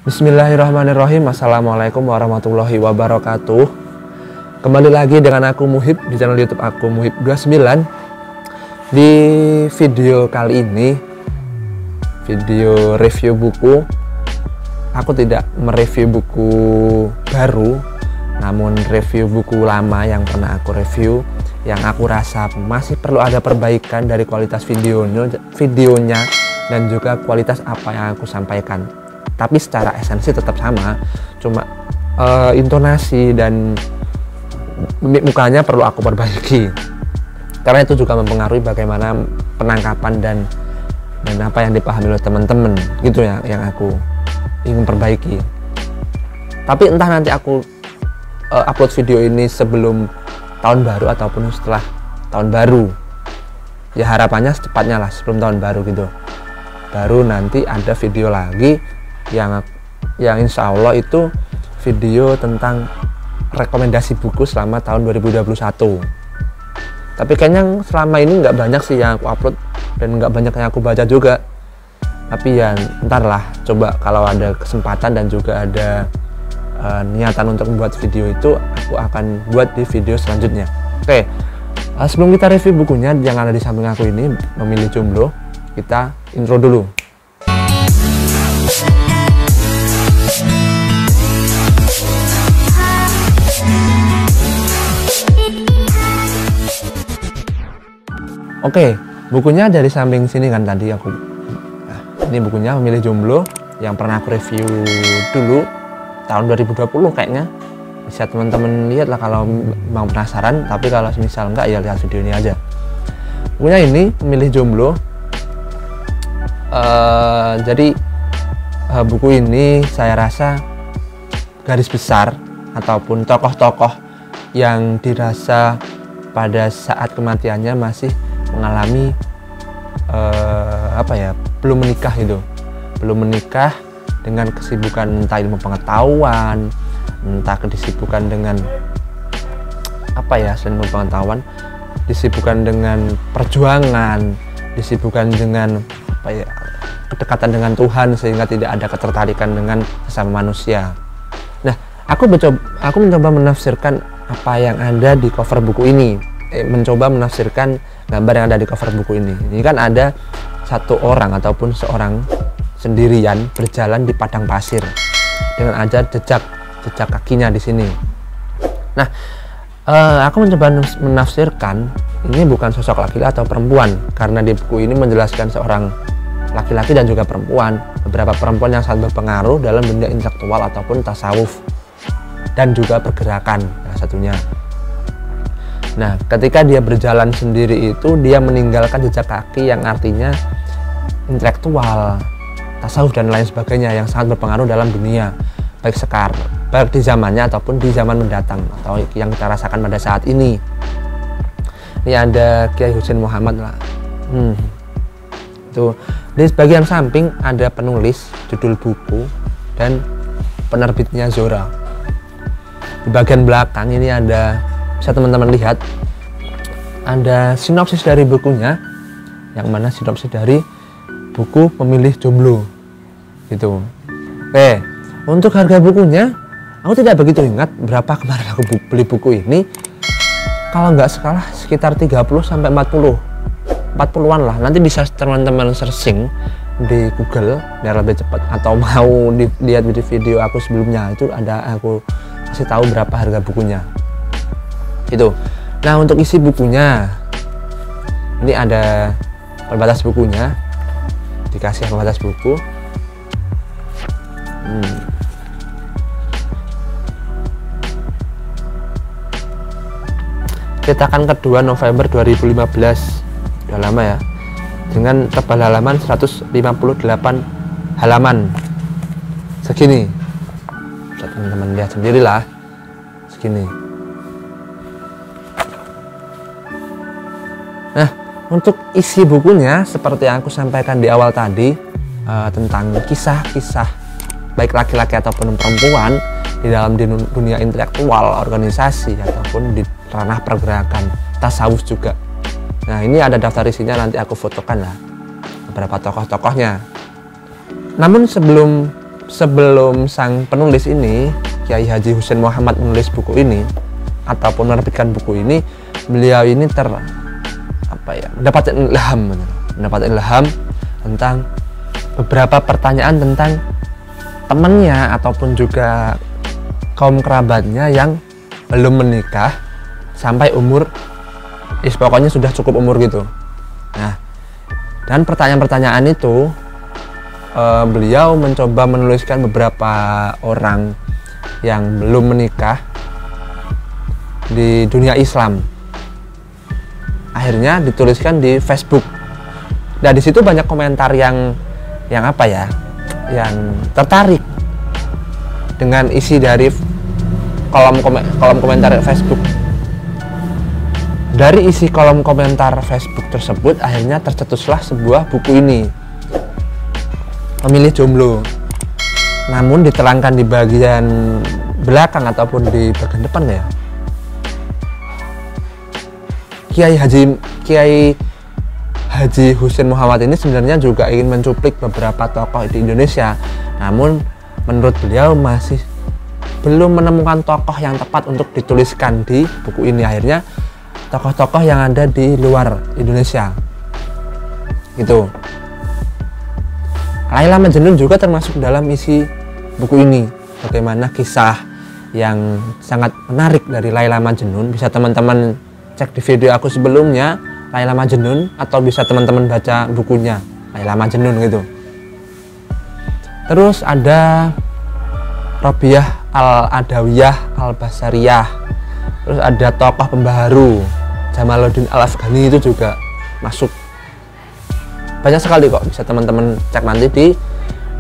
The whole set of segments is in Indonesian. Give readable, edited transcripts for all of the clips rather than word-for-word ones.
Bismillahirrahmanirrahim. Assalamualaikum warahmatullahi wabarakatuh. Kembali lagi dengan aku Muhib di channel YouTube aku Muhib29. Di video kali ini, video review buku, aku tidak mereview buku baru, namun review buku lama yang pernah aku review, yang aku rasa masih perlu ada perbaikan dari kualitas videonya dan juga kualitas apa yang aku sampaikan. Tapi secara esensi tetap sama, cuma intonasi dan mimik mukanya perlu aku perbaiki, karena itu juga mempengaruhi bagaimana penangkapan dan apa yang dipahami oleh teman-teman gitu ya, yang aku ingin perbaiki. Tapi entah nanti aku upload video ini sebelum tahun baru ataupun setelah tahun baru, ya harapannya secepatnya lah, sebelum tahun baru gitu, baru nanti ada video lagi yang insya Allah itu video tentang rekomendasi buku selama tahun 2021. Tapi kayaknya selama ini nggak banyak sih yang aku upload dan nggak banyak yang aku baca juga. Tapi ya ntar lah, coba kalau ada kesempatan dan juga ada niatan untuk membuat video itu, aku akan buat di video selanjutnya. Oke, sebelum kita review bukunya yang ada di samping aku ini, Memilih Jomblo, kita intro dulu. Oke, bukunya dari samping sini kan tadi aku. Nah, ini bukunya Memilih Jomblo yang pernah aku review dulu tahun 2020 kayaknya. Bisa teman-teman lihat lah kalau memang penasaran, tapi kalau misal enggak ya lihat video ini aja. Bukunya ini Memilih Jomblo. Jadi buku ini saya rasa garis besar ataupun tokoh-tokoh yang dirasa pada saat kematiannya masih mengalami belum menikah gitu, belum menikah, dengan kesibukan entah ilmu pengetahuan, entah kesibukan dengan selain ilmu pengetahuan, disibukkan dengan perjuangan, disibukkan dengan kedekatan dengan Tuhan, sehingga tidak ada ketertarikan dengan sesama manusia. Nah, aku mencoba menafsirkan apa yang ada di cover buku ini, mencoba menafsirkan gambar yang ada di cover buku ini. Ini kan ada satu orang ataupun seorang sendirian berjalan di padang pasir dengan ada jejak kakinya di sini. Nah, aku mencoba menafsirkan ini bukan sosok laki-laki atau perempuan, karena di buku ini menjelaskan seorang laki-laki dan juga perempuan, beberapa perempuan yang sangat berpengaruh dalam dunia intelektual ataupun tasawuf dan juga pergerakan salah satunya. Nah, ketika dia berjalan sendiri itu, dia meninggalkan jejak kaki yang artinya intelektual, tasawuf dan lain sebagainya yang sangat berpengaruh dalam dunia, baik di zamannya ataupun di zaman mendatang atau yang kita rasakan pada saat ini. Ini ada Kiai Husain Muhammad lah. Itu di bagian samping ada penulis, judul buku, dan penerbitnya Zora. Di bagian belakang ini ada, bisa teman-teman lihat, ada sinopsis dari bukunya, yang mana sinopsis dari buku Memilih Jomblo gitu. Oke, untuk harga bukunya aku tidak begitu ingat berapa kemarin aku beli buku ini. Kalau nggak salah sekitar 30 sampai 40-an lah. Nanti bisa teman-teman searching di Google biar lebih cepat, atau mau dilihat di video aku sebelumnya, itu ada aku kasih tahu berapa harga bukunya itu. Nah, untuk isi bukunya ini ada pembatas bukunya, dikasih pembatas buku. Cetakan kedua November 2015, udah lama ya, dengan tebal halaman 158 halaman segini. Teman-teman lihat sendirilah, segini. Nah, untuk isi bukunya seperti yang aku sampaikan di awal tadi, tentang kisah-kisah baik laki-laki ataupun perempuan di dalam dunia intelektual, organisasi, ataupun di ranah pergerakan, tasawuf juga. Nah, ini ada daftar isinya, nanti aku fotokan lah beberapa tokoh-tokohnya. Namun sebelum sebelum sang penulis ini, Kiai Haji Husein Muhammad, menulis buku ini ataupun menerbitkan buku ini, beliau ini mendapat ilham tentang beberapa pertanyaan tentang temannya ataupun juga kaum kerabatnya yang belum menikah sampai umur pokoknya sudah cukup umur gitu. Nah, dan pertanyaan-pertanyaan itu beliau mencoba menuliskan beberapa orang yang belum menikah di dunia Islam. Akhirnya dituliskan di Facebook. Dan di situ banyak komentar yang tertarik dengan isi dari kolom komentar Facebook. Dari isi kolom komentar Facebook tersebut akhirnya tercetuslah sebuah buku ini, Memilih Jomblo. Namun diterangkan di bagian belakang ataupun di bagian depan ya, Kiai Haji Husein Muhammad ini sebenarnya juga ingin mencuplik beberapa tokoh di Indonesia. Namun menurut beliau masih belum menemukan tokoh yang tepat untuk dituliskan di buku ini. Akhirnya tokoh-tokoh yang ada di luar Indonesia gitu. Laila Majnun juga termasuk dalam isi buku ini. Bagaimana kisah yang sangat menarik dari Laila Majnun, bisa teman-teman cek di video aku sebelumnya, Laila Majnun, atau bisa teman-teman baca bukunya Laila Majnun gitu. Terus ada Robiah Al-Adawiyah Al-Basariyah. Terus ada tokoh pembaharu Jamaluddin Al-Afghani, itu juga masuk. Banyak sekali kok, bisa teman-teman cek nanti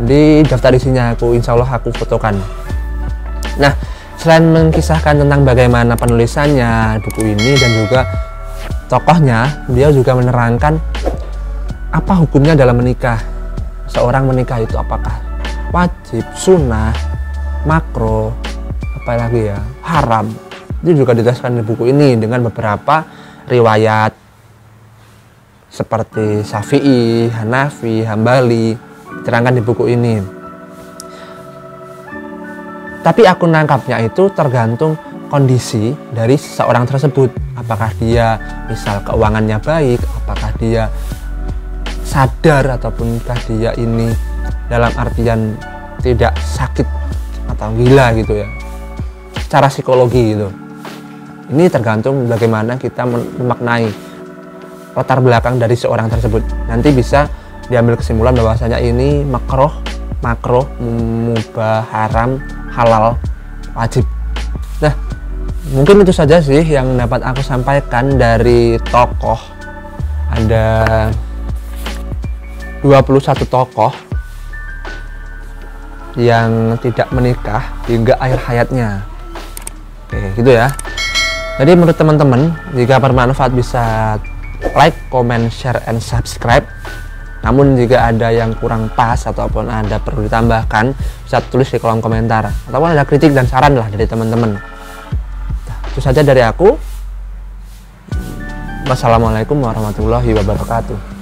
di daftar isinya, insya Allah aku fotokan. Nah, selain mengisahkan tentang bagaimana penulisannya buku ini dan juga tokohnya, beliau juga menerangkan apa hukumnya dalam menikah. Seorang menikah itu apakah wajib, sunnah, makro, apalagi ya, haram. Itu juga dijelaskan di buku ini dengan beberapa riwayat seperti Syafi'i, Hanafi, Hambali, diterangkan di buku ini. Tapi aku nangkapnya itu tergantung kondisi dari seseorang tersebut. Apakah dia misal keuangannya baik, apakah dia sadar, ataupun dia ini dalam artian tidak sakit atau gila gitu ya, secara psikologi gitu. Ini tergantung bagaimana kita memaknai latar belakang dari seorang tersebut. Nanti bisa diambil kesimpulan bahwasanya ini makruh, mubah, haram, halal, wajib. Nah, mungkin itu saja sih yang dapat aku sampaikan dari tokoh. Ada 21 tokoh yang tidak menikah hingga akhir hayatnya. Oke, gitu ya. Jadi menurut teman-teman, jika bermanfaat bisa like, comment, share, and subscribe. Namun jika ada yang kurang pas ataupun ada perlu ditambahkan, bisa tulis di kolom komentar. Ataupun ada kritik dan saran lah dari teman-teman. Itu saja dari aku. Wassalamualaikum warahmatullahi wabarakatuh.